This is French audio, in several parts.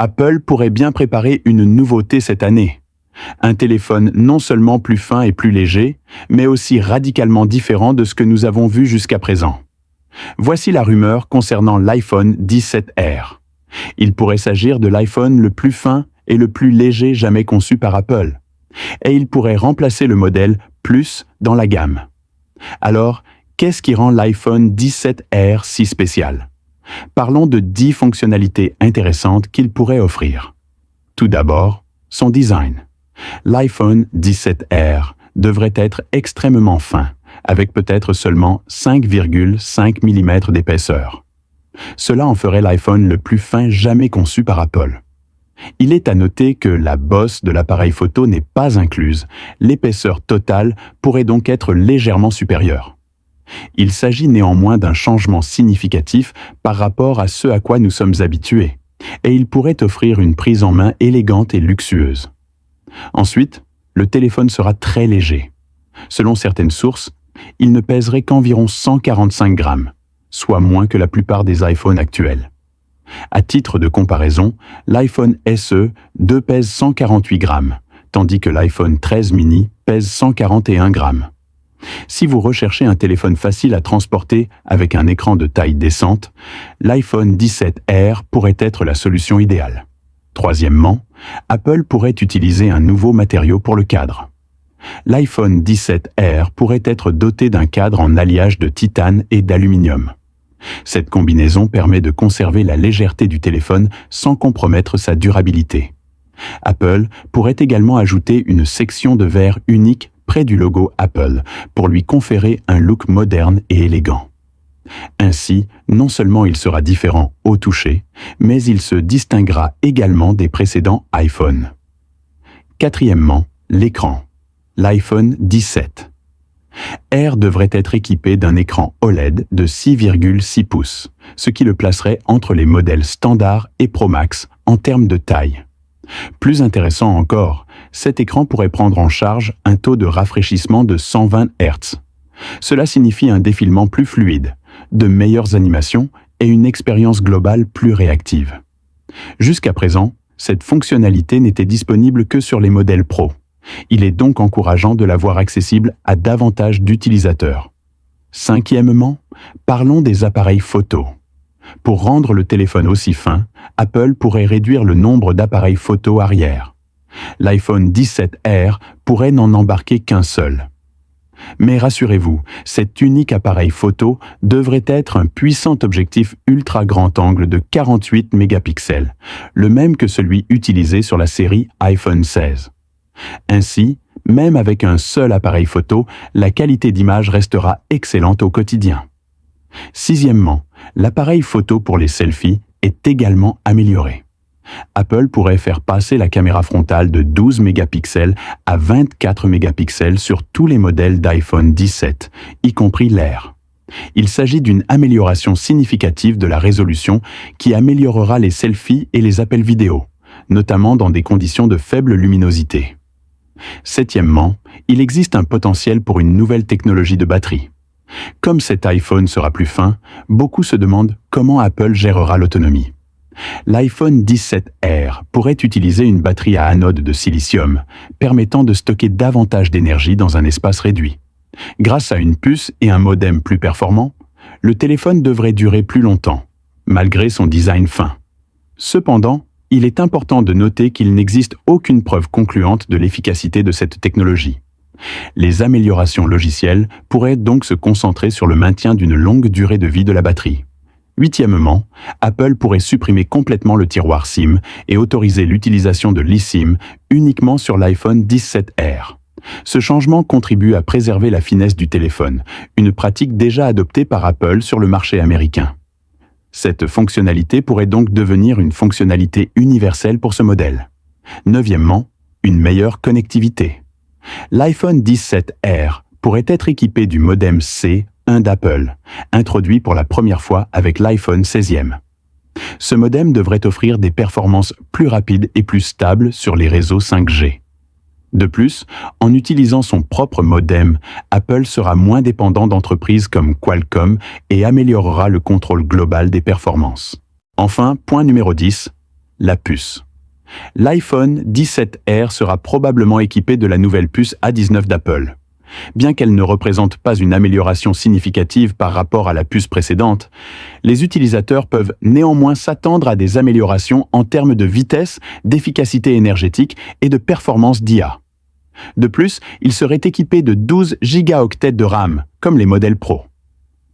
Apple pourrait bien préparer une nouveauté cette année. Un téléphone non seulement plus fin et plus léger, mais aussi radicalement différent de ce que nous avons vu jusqu'à présent. Voici la rumeur concernant l'iPhone 17R. Il pourrait s'agir de l'iPhone le plus fin et le plus léger jamais conçu par Apple. Et il pourrait remplacer le modèle Plus dans la gamme. Alors, qu'est-ce qui rend l'iPhone 17R si spécial? Parlons de 10 fonctionnalités intéressantes qu'il pourrait offrir. Tout d'abord, son design. L'iPhone 17R devrait être extrêmement fin, avec peut-être seulement 5,5 mm d'épaisseur. Cela en ferait l'iPhone le plus fin jamais conçu par Apple. Il est à noter que la bosse de l'appareil photo n'est pas incluse, l'épaisseur totale pourrait donc être légèrement supérieure. Il s'agit néanmoins d'un changement significatif par rapport à ce à quoi nous sommes habitués, et il pourrait offrir une prise en main élégante et luxueuse. Ensuite, le téléphone sera très léger. Selon certaines sources, il ne pèserait qu'environ 145 grammes, soit moins que la plupart des iPhones actuels. À titre de comparaison, l'iPhone SE 2 pèse 148 grammes, tandis que l'iPhone 13 mini pèse 141 grammes. Si vous recherchez un téléphone facile à transporter avec un écran de taille décente, l'iPhone 17R pourrait être la solution idéale. Troisièmement, Apple pourrait utiliser un nouveau matériau pour le cadre. L'iPhone 17R pourrait être doté d'un cadre en alliage de titane et d'aluminium. Cette combinaison permet de conserver la légèreté du téléphone sans compromettre sa durabilité. Apple pourrait également ajouter une section de verre unique près du logo Apple pour lui conférer un look moderne et élégant. Ainsi, non seulement il sera différent au toucher, mais il se distinguera également des précédents iPhone. Quatrièmement, l'écran. L'iPhone 17. R devrait être équipé d'un écran OLED de 6,6 pouces, ce qui le placerait entre les modèles standard et Pro Max en termes de taille. Plus intéressant encore, cet écran pourrait prendre en charge un taux de rafraîchissement de 120 Hz. Cela signifie un défilement plus fluide, de meilleures animations et une expérience globale plus réactive. Jusqu'à présent, cette fonctionnalité n'était disponible que sur les modèles Pro. Il est donc encourageant de la voir accessible à davantage d'utilisateurs. Cinquièmement, parlons des appareils photo. Pour rendre le téléphone aussi fin, Apple pourrait réduire le nombre d'appareils photo arrière. L'iPhone 17R pourrait n'en embarquer qu'un seul. Mais rassurez-vous, cet unique appareil photo devrait être un puissant objectif ultra grand angle de 48 mégapixels, le même que celui utilisé sur la série iPhone 16. Ainsi, même avec un seul appareil photo, la qualité d'image restera excellente au quotidien. Sixièmement, l'appareil photo pour les selfies est également amélioré. Apple pourrait faire passer la caméra frontale de 12 mégapixels à 24 mégapixels sur tous les modèles d'iPhone 17, y compris l'Air. Il s'agit d'une amélioration significative de la résolution qui améliorera les selfies et les appels vidéo, notamment dans des conditions de faible luminosité. Septièmement, il existe un potentiel pour une nouvelle technologie de batterie. Comme cet iPhone sera plus fin, beaucoup se demandent comment Apple gérera l'autonomie. L'iPhone 17R pourrait utiliser une batterie à anode de silicium, permettant de stocker davantage d'énergie dans un espace réduit. Grâce à une puce et un modem plus performants, le téléphone devrait durer plus longtemps, malgré son design fin. Cependant, il est important de noter qu'il n'existe aucune preuve concluante de l'efficacité de cette technologie. Les améliorations logicielles pourraient donc se concentrer sur le maintien d'une longue durée de vie de la batterie. Huitièmement, Apple pourrait supprimer complètement le tiroir SIM et autoriser l'utilisation de l'eSIM uniquement sur l'iPhone 17R. Ce changement contribue à préserver la finesse du téléphone, une pratique déjà adoptée par Apple sur le marché américain. Cette fonctionnalité pourrait donc devenir une fonctionnalité universelle pour ce modèle. Neuvièmement, une meilleure connectivité. L'iPhone 17R pourrait être équipé du modem C1 d'Apple, introduit pour la première fois avec l'iPhone 16e. Ce modem devrait offrir des performances plus rapides et plus stables sur les réseaux 5G. De plus, en utilisant son propre modem, Apple sera moins dépendant d'entreprises comme Qualcomm et améliorera le contrôle global des performances. Enfin, point numéro 10, la puce. L'iPhone 17R sera probablement équipé de la nouvelle puce A19 d'Apple. Bien qu'elle ne représente pas une amélioration significative par rapport à la puce précédente, les utilisateurs peuvent néanmoins s'attendre à des améliorations en termes de vitesse, d'efficacité énergétique et de performance d'IA. De plus, il serait équipé de 12 gigaoctets de RAM, comme les modèles Pro.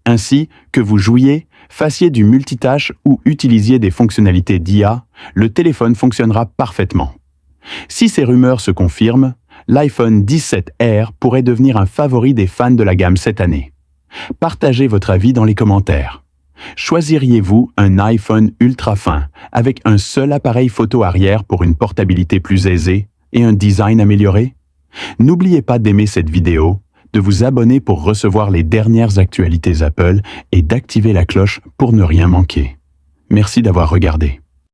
Ainsi, que vous jouiez, fassiez du multitâche ou utilisiez des fonctionnalités d'IA, le téléphone fonctionnera parfaitement. Si ces rumeurs se confirment, l'iPhone 17R pourrait devenir un favori des fans de la gamme cette année. Partagez votre avis dans les commentaires. Choisiriez-vous un iPhone ultra fin, avec un seul appareil photo arrière pour une portabilité plus aisée et un design amélioré? N'oubliez pas d'aimer cette vidéo, de vous abonner pour recevoir les dernières actualités Apple et d'activer la cloche pour ne rien manquer. Merci d'avoir regardé.